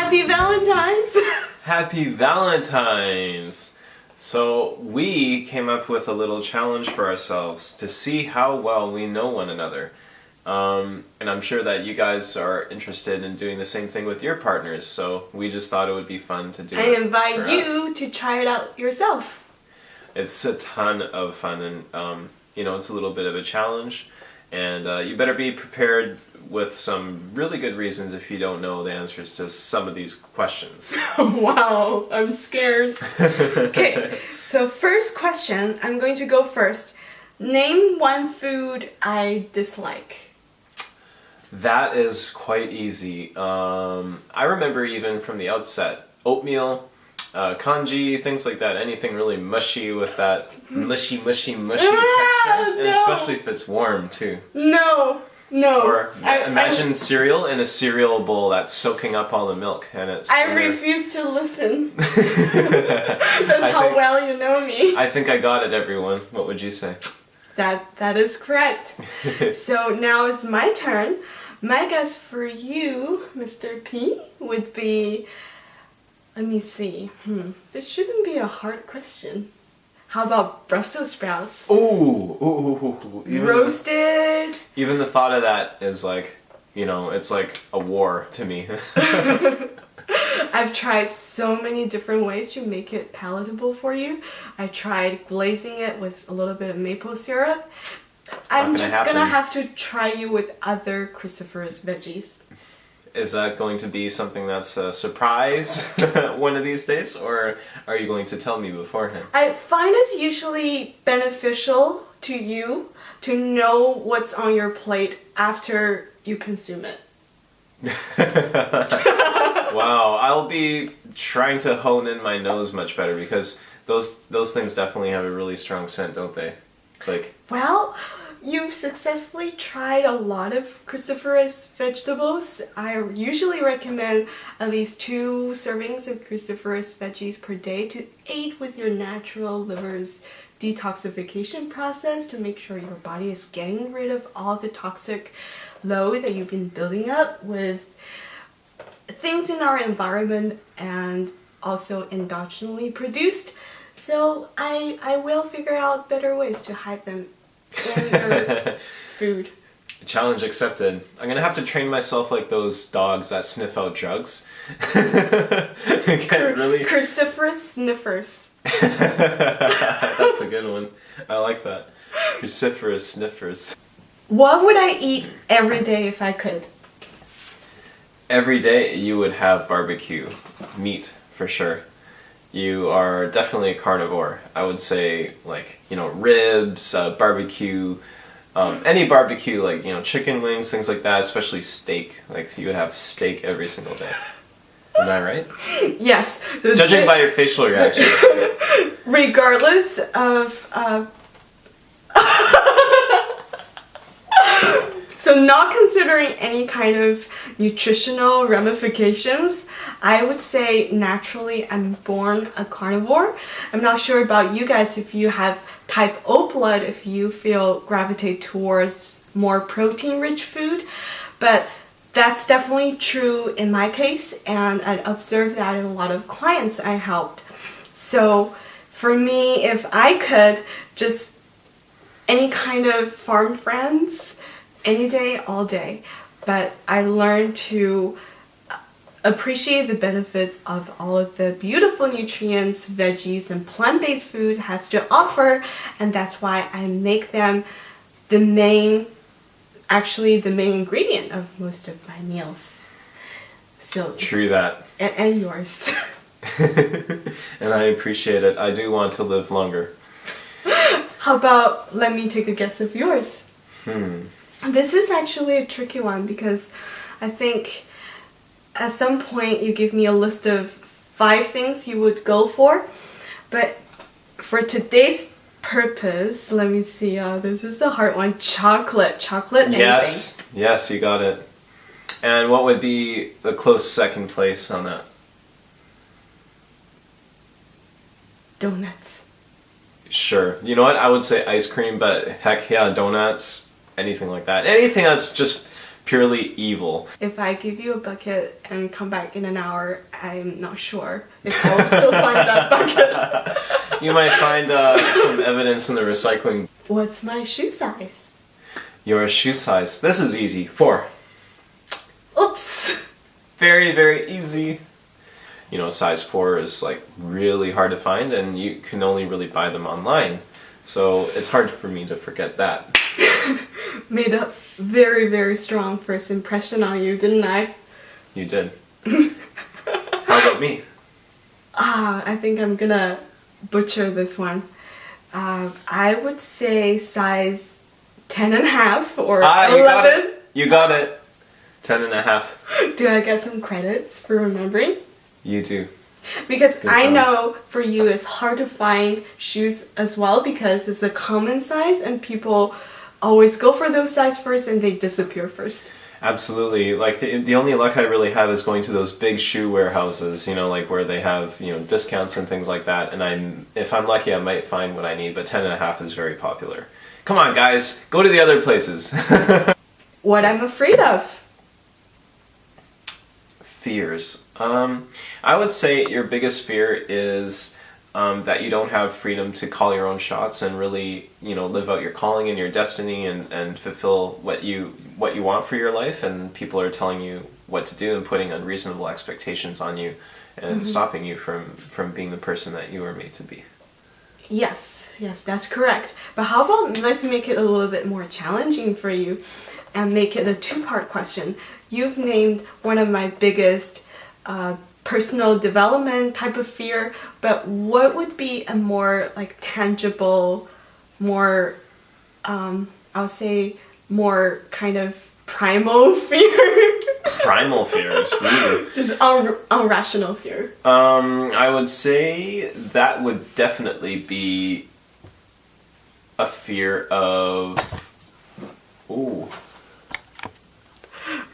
Happy Valentine's! Happy Valentine's! So we came up with a little challenge for ourselves to see how well we know one another. And I'm sure that you guys are interested in doing the same thing with your partners, so we just thought it would be fun to do it. I invite you to try it out yourself. It's a ton of fun, and it's a little bit of a challenge, and you better be prepared with some really good reasons if you don't know the answers to some of these questions. Wow, I'm scared. Okay, so first question, I'm going to go first. Name one food I dislike. That is quite easy. I remember even from the outset, oatmeal, congee, things like that, anything really mushy with that mushy texture, and especially if it's warm too. No. Or imagine cereal in a cereal bowl that's soaking up all the milk, and it's... I refuse to listen. That's how well you know me. I think I got it, everyone. What would you say? That is correct. So now it's my turn. My guess for you, Mr. P, would be... Let me see. This shouldn't be a hard question. How about Brussels sprouts? Ooh. Roasted. Even the thought of that is like, it's like a war to me. I've tried so many different ways to make it palatable for you. I tried glazing it with a little bit of maple syrup. I'm just gonna have to try you with other cruciferous veggies. Is that going to be something that's a surprise one of these days, or are you going to tell me beforehand? I find it's usually beneficial to you to know what's on your plate after you consume it. Wow, I'll be trying to hone in my nose much better, because those things definitely have a really strong scent, don't they? Well, you've successfully tried a lot of cruciferous vegetables. I usually recommend at least 2 servings of cruciferous veggies per day to aid with your natural liver's detoxification process, to make sure your body is getting rid of all the toxic load that you've been building up with things in our environment and also endogenously produced. So I will figure out better ways to hide them in your food. Challenge accepted. I'm gonna have to train myself like those dogs that sniff out drugs. Cruciferous sniffers. That's a good one. I like that. Cruciferous sniffers. What would I eat every day if I could? Every day you would have barbecue meat for sure. You are definitely a carnivore. I would say ribs, barbecue, any barbecue, chicken wings, things like that, especially steak. You would have steak every single day. Am I right? Yes. Judging by your facial reactions. Regardless of... So not considering any kind of nutritional ramifications, I would say naturally I'm born a carnivore. I'm not sure about you guys if you have type O blood, if you gravitate towards more protein-rich food, but that's definitely true in my case, and I observed that in a lot of clients I helped. So for me, if I could, just any kind of farm friends, any day, all day. But I learned to appreciate the benefits of all of the beautiful nutrients, veggies, and plant-based food has to offer, and that's why I make them the main ingredient of most of my meals. So true that. And yours. And I appreciate it. I do want to live longer. How about let me take a guess of yours? This is actually a tricky one, because I think at some point you give me a list of 5 things you would go for, but for today's purpose, let me see, this is a hard one. Chocolate anything. Yes, you got it. And what would be the close second place on that? Donuts. Sure. You know what? I would say ice cream, but heck yeah, donuts, anything like that. Anything that's just purely evil. If I give you a bucket and come back in an hour, I'm not sure if I'll still find that bucket. You might find some evidence in the recycling. What's my shoe size? Your shoe size. This is easy. 4. Oops. Very, very easy. You know, size 4 is like really hard to find, and you can only really buy them online. So it's hard for me to forget that. Made a very, very strong first impression on you, didn't I? You did. How about me? I think I'm gonna butcher this one. I would say size 10.5 or 11. You got it. You got it. 10.5. Do I get some credits for remembering? You do. Because Good I job. know for you it's hard to find shoes as well because it's a common size and people always go for those size first and they disappear first. Absolutely. Like the only luck I really have is going to those big shoe warehouses, you know, like where they have, you know, discounts and things like that. And if I'm lucky, I might find what I need, but 10.5 is very popular. Come on, guys, go to the other places. What I'm afraid of. Fears. I would say your biggest fear is that you don't have freedom to call your own shots and really, you know, live out your calling and your destiny and fulfill what you want for your life, and people are telling you what to do and putting unreasonable expectations on you and stopping you from being the person that you were made to be. Yes, that's correct. But how about let's make it a little bit more challenging for you and make it a 2-part question. You've named one of my biggest personal development type of fear, but what would be a more like tangible, more I'll say more kind of primal fear? Primal fears. Ooh. Just irrational fear. I would say that would definitely be a fear of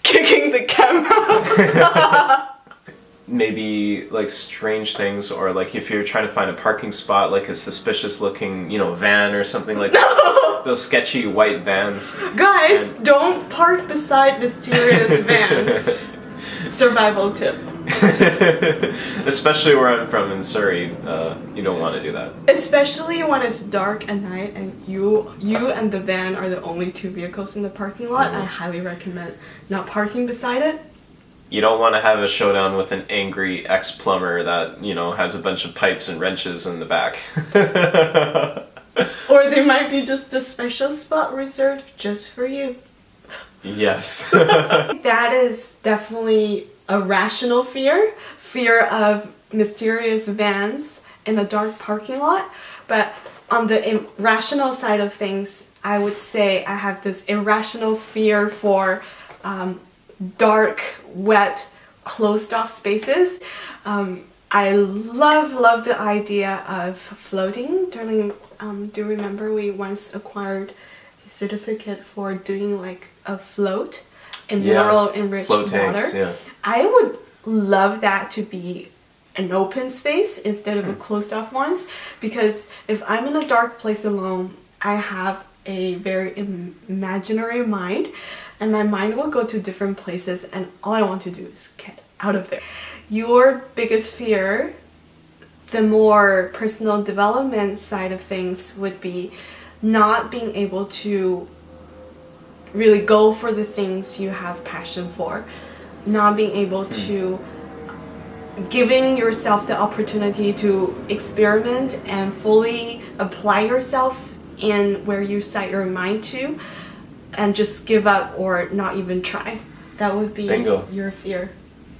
Kicking the camera. maybe like strange things, or like if you're trying to find a parking spot, like a suspicious looking, you know, van or something like that. Those sketchy white vans. Guys, don't park beside mysterious vans. Survival tip. Especially where I'm from in Surrey, you don't want to do that. Especially when it's dark at night and you and the van are the only 2 vehicles in the parking lot. I highly recommend not parking beside it. You don't want to have a showdown with an angry ex-plumber that, you know, has a bunch of pipes and wrenches in the back. Or there might be just a special spot reserved just for you. Yes. That is definitely a rational fear. Fear of mysterious vans in a dark parking lot. But on the irrational side of things, I would say I have this irrational fear for dark, wet, closed off spaces. I love the idea of floating. Darling, do you remember we once acquired a certificate for doing like a float in mineral enriched float water? tanks, yeah. I would love that to be an open space instead of a closed off ones, because if I'm in a dark place alone, I have a very imaginary mind, and my mind will go to different places, and all I want to do is get out of there. Your biggest fear, the more personal development side of things, would be not being able to really go for the things you have passion for, not being able to giving yourself the opportunity to experiment and fully apply yourself in where you set your mind to, and just give up or not even try. That would be Bingo. your fear.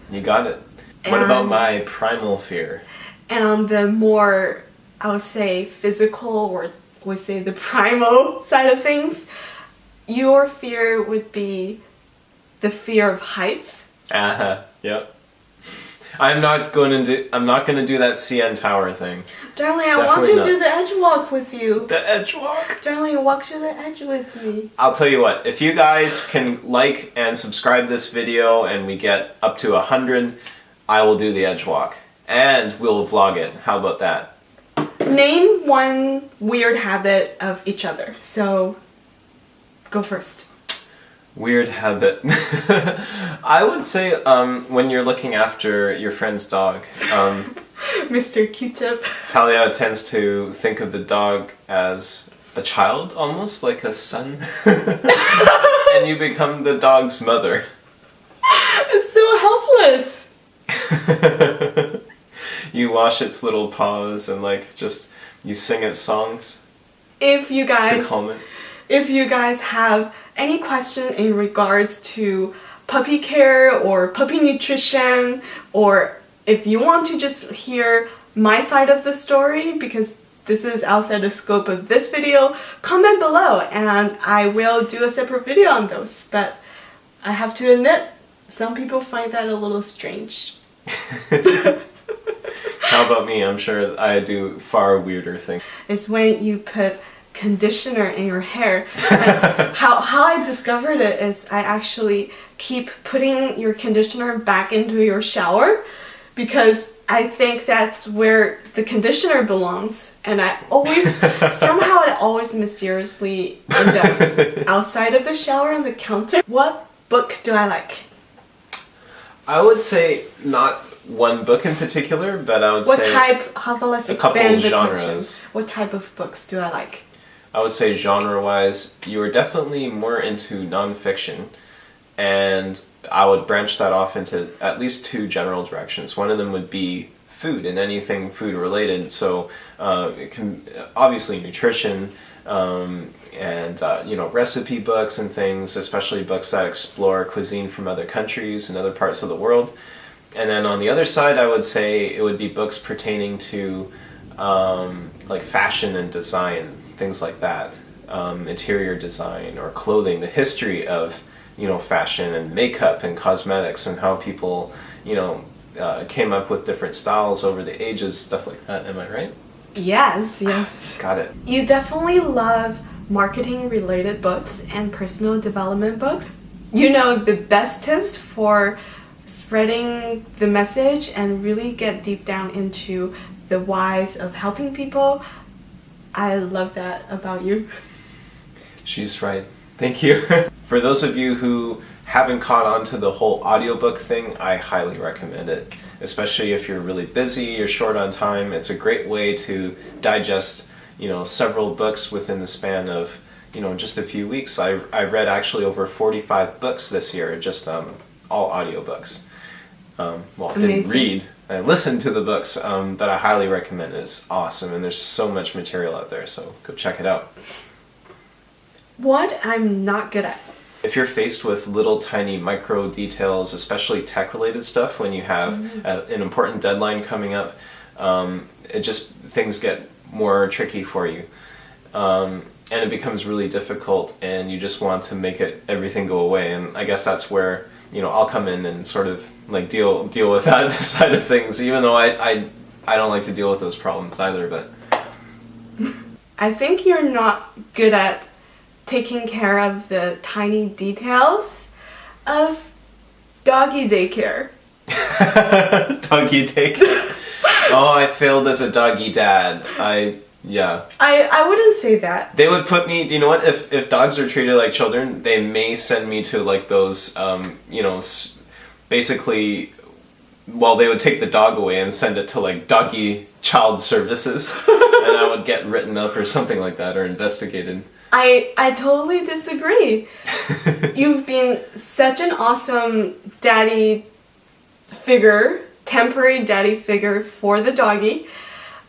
You got it. What about my primal fear? And on the more, I would say, physical, or we say the primal side of things, your fear would be the fear of heights. Yep. I'm not going to do that CN Tower thing. Darling, I want to do the edge walk with you. The edge walk? Darling, walk to the edge with me. I'll tell you what, if you guys can like and subscribe this video and we get up to 100, I will do the edge walk. And we'll vlog it. How about that? Name one weird habit of each other. So, go first. Weird habit. I would say when you're looking after your friend's dog, Mr. Q-tip. Talia tends to think of the dog as a child, almost like a son. And you become the dog's mother. It's so helpless. You wash its little paws and like just you sing its songs If you to guys calm it. If you guys have any questions in regards to puppy care or puppy nutrition, or if you want to just hear my side of the story, because this is outside the scope of this video, comment below and I will do a separate video on those. But I have to admit, some people find that a little strange. How about me? I'm sure I do far weirder things. It's when you put conditioner in your hair. And how I discovered it is I actually keep putting your conditioner back into your shower because I think that's where the conditioner belongs, and I always somehow it always mysteriously end up outside of the shower on the counter. What book do I like? I would say not one book in particular, but I would What say type? How about let's a couple expand the genres. question. What type of books do I like? I would say genre-wise, you were definitely more into nonfiction, and I would branch that off into at least two general directions. One of them would be food and anything food-related, so it can obviously nutrition and you know, recipe books and things, especially books that explore cuisine from other countries and other parts of the world. And then on the other side, I would say it would be books pertaining to like fashion and design, things like that, interior design or clothing, the history of, you know, fashion and makeup and cosmetics and how people, you know, came up with different styles over the ages, stuff like that. Am I right? Yes, yes. Got it. You definitely love marketing related books and personal development books. You know the best tips for spreading the message and really get deep down into the whys of helping people. I love that about you. She's right. Thank you. For those of you who haven't caught on to the whole audiobook thing, I highly recommend it. Especially if you're really busy, you're short on time. It's a great way to digest, you know, several books within the span of, you know, just a few weeks. I read actually over 45 books this year, just all audiobooks. Well, I didn't Amazing. read. I listened to the books, but I highly recommend it. It's awesome, and there's so much material out there, so go check it out. What I'm not good at. If you're faced with little tiny micro details, especially tech-related stuff, when you have an important deadline coming up, it just, things get more tricky for you. And it becomes really difficult, and you just want to make everything go away. And I guess that's where, you know, I'll come in and sort of like deal with that side of things, even though I don't like to deal with those problems either, but I think you're not good at taking care of the tiny details of doggy daycare. Doggy daycare. Oh, I failed as a doggy dad. Yeah. I wouldn't say that. They would put me, do you know what, if dogs are treated like children, they may send me to like those, you know, basically, well, they would take the dog away and send it to like doggy child services, and I would get written up or something like that, or investigated. I totally disagree. You've been such an awesome daddy figure, temporary daddy figure for the doggy.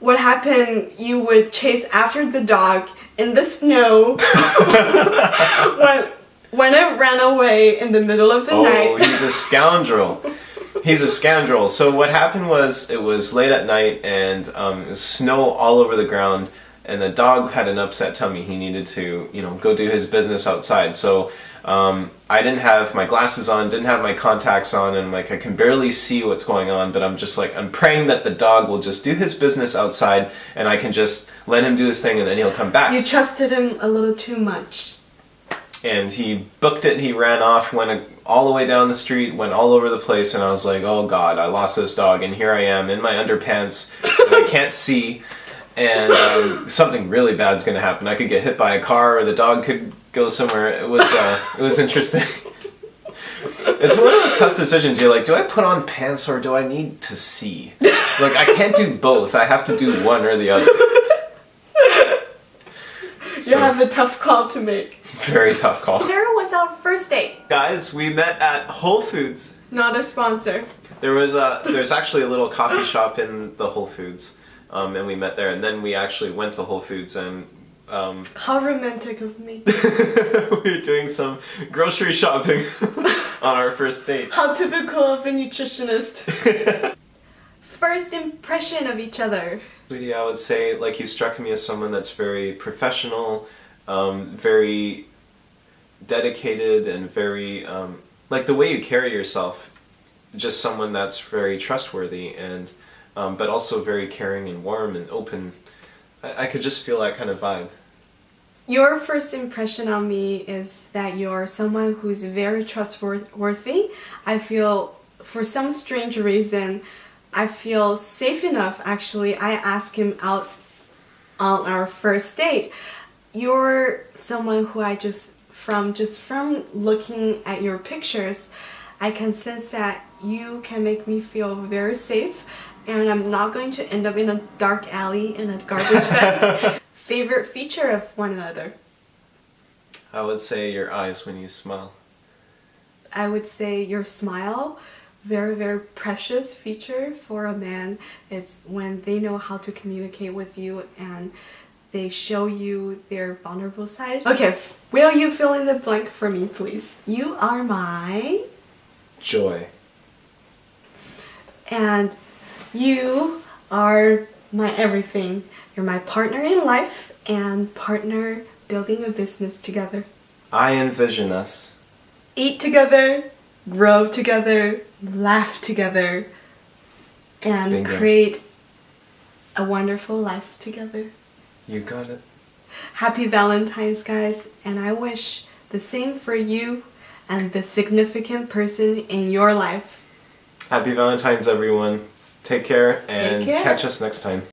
What happened, you would chase after the dog in the snow when it ran away in the middle of the night. Oh, he's a scoundrel. He's a scoundrel. So what happened was, it was late at night, and it was snow all over the ground, and the dog had an upset tummy. He needed to, you know, go do his business outside. So I didn't have my glasses on, didn't have my contacts on, and like I can barely see what's going on, but I'm just like, I'm praying that the dog will just do his business outside, and I can just let him do his thing, and then he'll come back. You trusted him a little too much. And he booked it, he ran off, went all the way down the street, went all over the place, and I was like, oh God, I lost this dog, and here I am in my underpants, and I can't see, and something really bad's gonna happen. I could get hit by a car, or the dog could go somewhere. It was interesting. It's one of those tough decisions. You're like, do I put on pants or do I need to see? Like, I can't do both. I have to do one or the other. You have a tough call to make. Very tough call. Where was our first date? Guys, we met at Whole Foods. Not a sponsor. There's actually a little coffee shop in the Whole Foods, and we met there. And then we actually went to Whole Foods and How romantic of me. we were doing some grocery shopping on our first date. How typical of a nutritionist. First impression of each other. Sweetie, I would say like you struck me as someone that's very professional, very dedicated, and very like the way you carry yourself. Just someone that's very trustworthy and but also very caring and warm and open. I could just feel that kind of vibe. Your first impression on me is that you're someone who's very trustworthy. I feel, for some strange reason, I feel safe enough, actually. I asked him out on our first date. You're someone who I just from looking at your pictures, I can sense that you can make me feel very safe, and I'm not going to end up in a dark alley in a garbage bag. Favorite feature of one another? I would say your eyes when you smile. I would say your smile. Very, very precious feature for a man is when they know how to communicate with you and they show you their vulnerable side. Okay, will you fill in the blank for me, please? You are my... Joy. And you are my everything. You're my partner in life and partner building a business together. I envision us. Eat together, grow together, laugh together, and Bingo. create a wonderful life together. You got it. Happy Valentine's, guys, and I wish the same for you and the significant person in your life. Happy Valentine's, everyone. Take care and Take care. catch us next time.